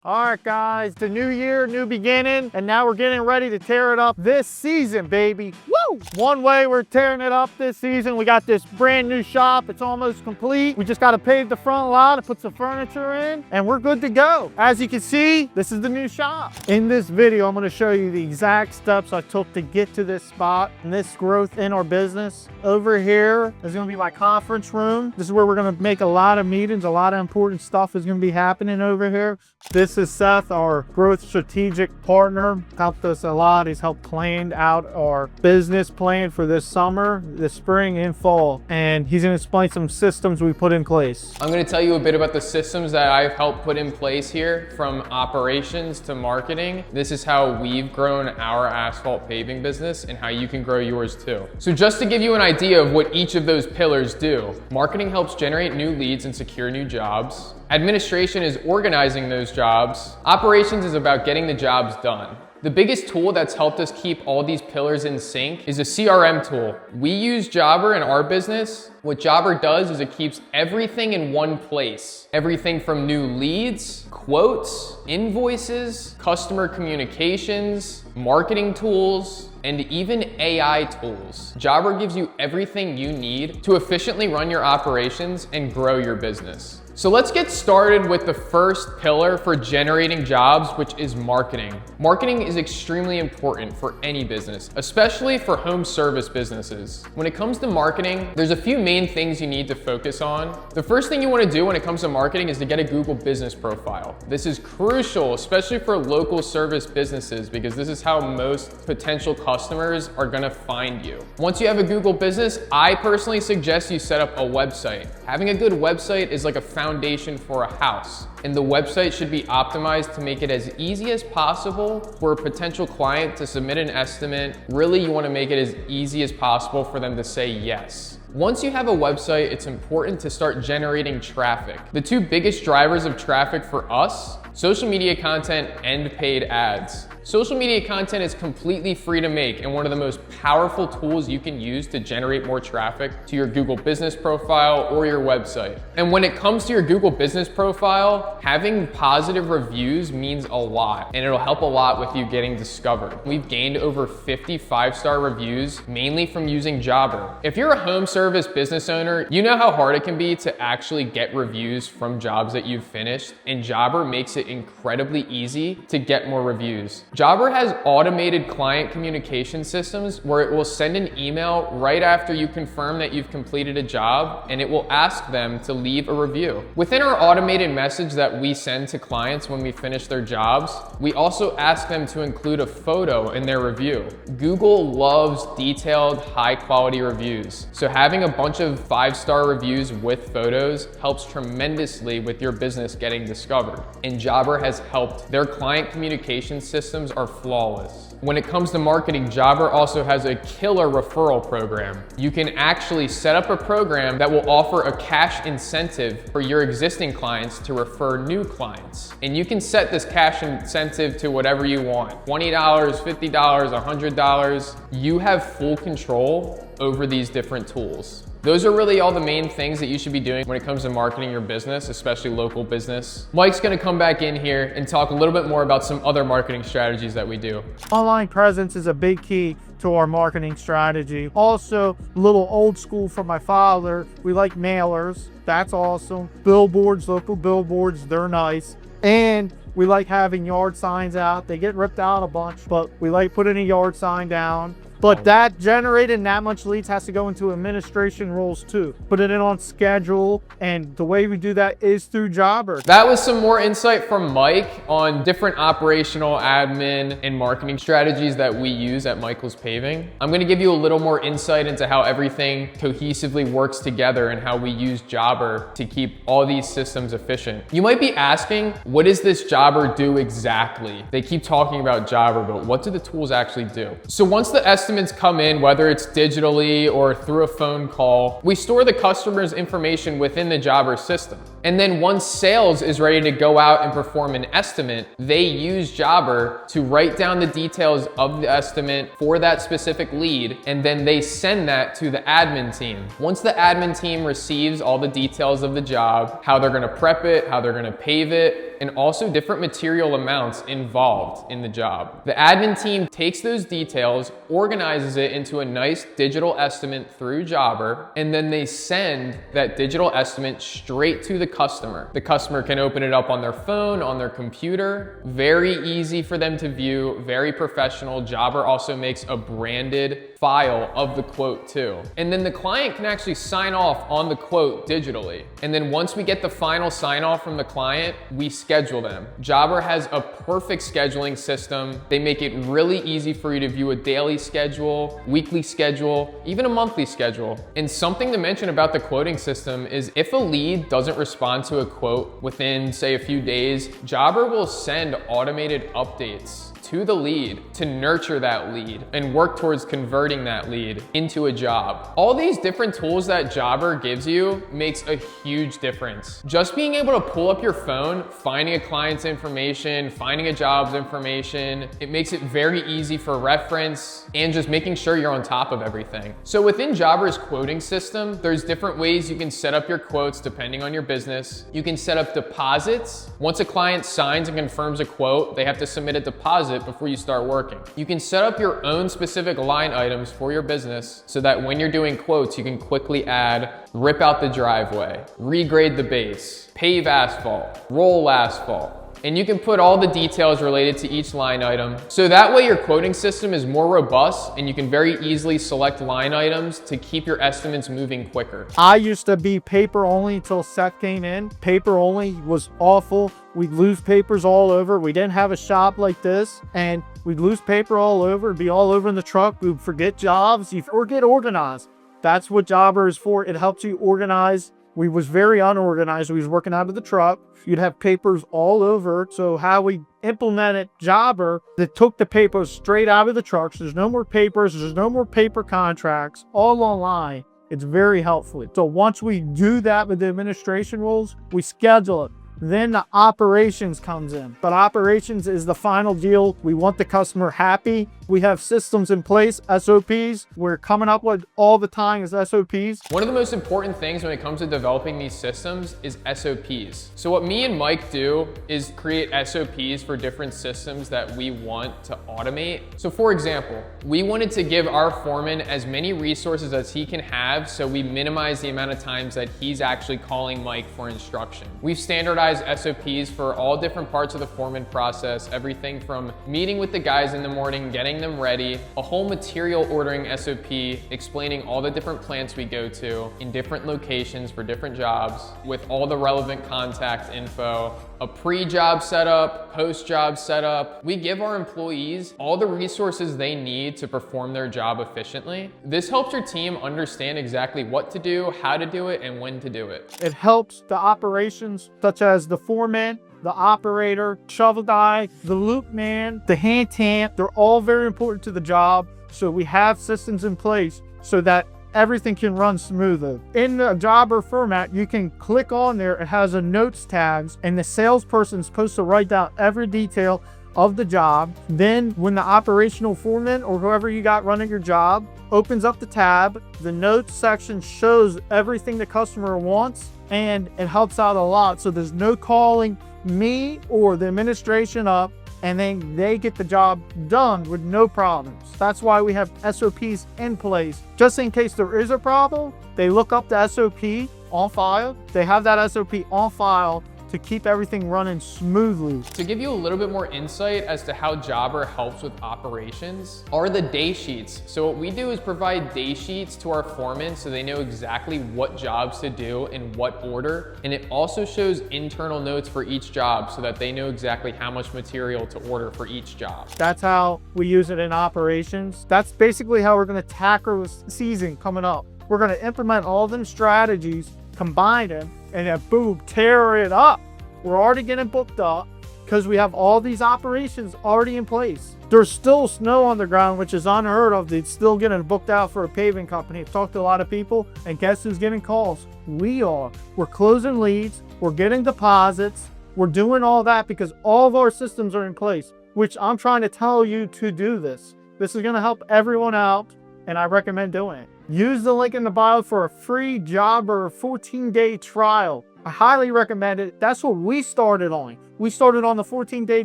All right, guys, the new year, new beginning, and now we're getting ready to tear it up this season, baby. Woo! One way we're tearing it up this season, we got this brand new shop. It's almost complete. We just got to pave the front lot and put some furniture in, and we're good to go. As you can see, this is the new shop. In this video, I'm going to show you the exact steps I took to get to this spot and this growth in our business. Over here is going to be my conference room. This is where we're going to make a lot of meetings. A lot of important stuff is going to be happening over here. This is Seth, our growth strategic partner. Helped us a lot. He's helped plan out our business plan for this summer, this spring and fall. And he's going to explain some systems we put in place. I'm going to tell you a bit about the systems that I've helped put in place here, from operations to marketing. This is how we've grown our asphalt paving business and how you can grow yours too. So just to give you an idea of what each of those pillars do, marketing helps generate new leads and secure new jobs. Administration is organizing those jobs. Operations is about getting the jobs done. The biggest tool that's helped us keep all these pillars in sync is a CRM tool. We use Jobber in our business. What Jobber does is it keeps everything in one place. Everything from new leads, quotes, invoices, customer communications, marketing tools, and even AI tools. Jobber gives you everything you need to efficiently run your operations and grow your business. So let's get started with the first pillar for generating jobs, which is marketing. Marketing is extremely important for any business, especially for home service businesses. When it comes to marketing, there's a few main things you need to focus on. The first thing you want to do when it comes to marketing is to get a Google business profile. This is crucial, especially for local service businesses, because this is how most potential customers are going to find you. Once you have a Google business, I personally suggest you set up a website. Having a good website is like a foundation for a house, and the website should be optimized to make it as easy as possible for a potential client to submit an estimate. Really, you want to make it as easy as possible for them to say yes. Once you have a website, it's important to start generating traffic. The two biggest drivers of traffic for us: social media content and paid ads. Social media content is completely free to make and one of the most powerful tools you can use to generate more traffic to your Google business profile or your website. And when it comes to your Google business profile, having positive reviews means a lot, and it'll help a lot with you getting discovered. We've gained over 50 5-star reviews, mainly from using Jobber. If you're a home service business owner, you know how hard it can be to actually get reviews from jobs that you've finished, and Jobber makes it incredibly easy to get more reviews. Jobber has automated client communication systems where it will send an email right after you confirm that you've completed a job, and it will ask them to leave a review. Within our automated message that we send to clients when we finish their jobs, we also ask them to include a photo in their review. Google loves detailed, high-quality reviews, so having a bunch of 5-star reviews with photos helps tremendously with your business getting discovered. And Jobber has helped. Their client communication systems are flawless. When it comes to marketing, Jobber also has a killer referral program. You can actually set up a program that will offer a cash incentive for your existing clients to refer new clients. And you can set this cash incentive to whatever you want: $20, $50, $100. You have full control over these different tools. Those are really all the main things that you should be doing when it comes to marketing your business, especially local business. Mike's gonna come back in here and talk a little bit more about some other marketing strategies that we do. Online presence is a big key to our marketing strategy. Also, a little old school from my father, we like mailers. That's awesome. Billboards, local billboards, they're nice. And we like having yard signs out. They get ripped out a bunch, but we like putting a yard sign down. But that generated that much leads has to go into administration roles too. Put it in on schedule, and the way we do that is through Jobber. That was some more insight from Mike on different operational, admin, and marketing strategies that we use at Michael's Paving. I'm gonna give you a little more insight into how everything cohesively works together and how we use Jobber to keep all these systems efficient. You might be asking, what does this Jobber do exactly? They keep talking about Jobber, but what do the tools actually do? So once the estimate estimates come in, whether it's digitally or through a phone call, we store the customer's information within the jobber system. And then once sales is ready to go out and perform an estimate, they use Jobber to write down the details of the estimate for that specific lead, and then they send that to the admin team. Once the admin team receives all the details of the job, how they're gonna prep it, how they're gonna pave it, and also different material amounts involved in the job, the admin team takes those details, organizes it into a nice digital estimate through Jobber, and then they send that digital estimate straight to the customer. The customer can open it up on their phone, on their computer. Very easy for them to view, very professional. Jobber also makes a branded file of the quote too. And then the client can actually sign off on the quote digitally. And then once we get the final sign off from the client, we schedule them. Jobber has a perfect scheduling system. They make it really easy for you to view a daily schedule, weekly schedule, even a monthly schedule. And something to mention about the quoting system is if a lead doesn't respond to a quote within, say, a few days, Jobber will send automated updates to the lead to nurture that lead and work towards converting that lead into a job. All these different tools that Jobber gives you makes a huge difference. Just being able to pull up your phone, finding a client's information, finding a job's information, it makes it very easy for reference and just making sure you're on top of everything. So within Jobber's quoting system, there's different ways you can set up your quotes depending on your business. You can set up deposits. Once a client signs and confirms a quote, they have to submit a deposit before you start working. You can set up your own specific line items for your business so that when you're doing quotes, you can quickly add, rip out the driveway, regrade the base, pave asphalt, roll asphalt. And you can put all the details related to each line item. So that way your quoting system is more robust and you can very easily select line items to keep your estimates moving quicker. I used to be paper only until Seth came in. Paper only was awful. We'd lose papers all over. We didn't have a shop like this, and we'd lose paper all over. It'd be all over in the truck. We'd forget jobs or get organized. That's what Jobber is for. It helps you organize. We was very unorganized. We was working out of the truck. You'd have papers all over. So how we implemented Jobber, that took the papers straight out of the trucks. There's no more papers. There's no more paper contracts, all online. It's very helpful. So once we do that with the administration rules, we schedule it. Then the operations comes in. But operations is the final deal. We want the customer happy. We have systems in place, SOPs. We're coming up with all the time is SOPs. One of the most important things when it comes to developing these systems is SOPs. So what me and Mike do is create SOPs for different systems that we want to automate. So for example, we wanted to give our foreman as many resources as he can have so we minimize the amount of times that he's actually calling Mike for instruction. We've standardized SOPs for all different parts of the foreman process, everything from meeting with the guys in the morning, getting them ready, a whole material ordering SOP explaining all the different plants we go to in different locations for different jobs with all the relevant contact info, a pre-job setup, post-job setup. We give our employees all the resources they need to perform their job efficiently. This helps your team understand exactly what to do, how to do it, and when to do it. It helps the operations such as the foreman, the operator, shovel guy, the loop man, the hand tamp. They're all very important to the job. So we have systems in place so that everything can run smoother. In the Jobber format, you can click on there. It has a notes tabs, and the salesperson is supposed to write down every detail of the job. Then when the operational foreman or whoever you got running your job opens up the tab, the notes section shows everything the customer wants, and it helps out a lot. So there's no calling me or the administration up, and then they get the job done with no problems. That's why we have SOPs in place. Just in case there is a problem, they look up the SOP on file. They have that SOP on file to keep everything running smoothly. To give you a little bit more insight as to how Jobber helps with operations are the day sheets. So what we do is provide day sheets to our foremen so they know exactly what jobs to do in what order. And it also shows internal notes for each job so that they know exactly how much material to order for each job. That's how we use it in operations. That's basically how we're gonna tackle this season coming up. We're gonna implement all them strategies, combine them, and then boom, tear it up. We're already getting booked up because we have all these operations already in place. There's still snow on the ground, which is unheard of. They're still getting booked out for a paving company. I've talked to a lot of people, and guess who's getting calls? We are. We're closing leads. We're getting deposits. We're doing all that because all of our systems are in place, which I'm trying to tell you to do this. This is going to help everyone out, and I recommend doing it. Use the link in the bio for a free Jobber 14-day trial. I highly recommend it. That's what we started on. We started on the 14-day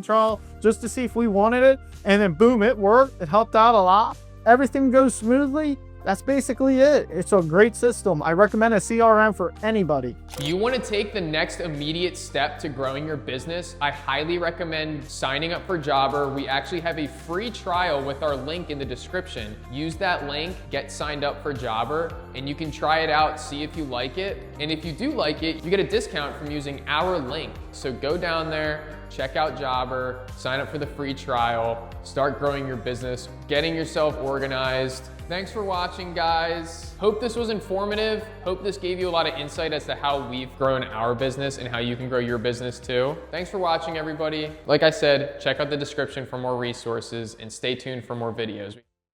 trial just to see if we wanted it, and then boom, it worked. It helped out a lot. Everything goes smoothly. That's basically it. It's a great system. I recommend a CRM for anybody. You want to take the next immediate step to growing your business? I highly recommend signing up for Jobber. We actually have a free trial with our link in the description. Use that link, get signed up for Jobber, and you can try it out, see if you like it. And if you do like it, you get a discount from using our link. So go down there, check out Jobber, sign up for the free trial, start growing your business, getting yourself organized. Thanks for watching, guys. Hope this was informative. Hope this gave you a lot of insight as to how we've grown our business and how you can grow your business too. Thanks for watching, everybody. Like I said, check out the description for more resources and stay tuned for more videos.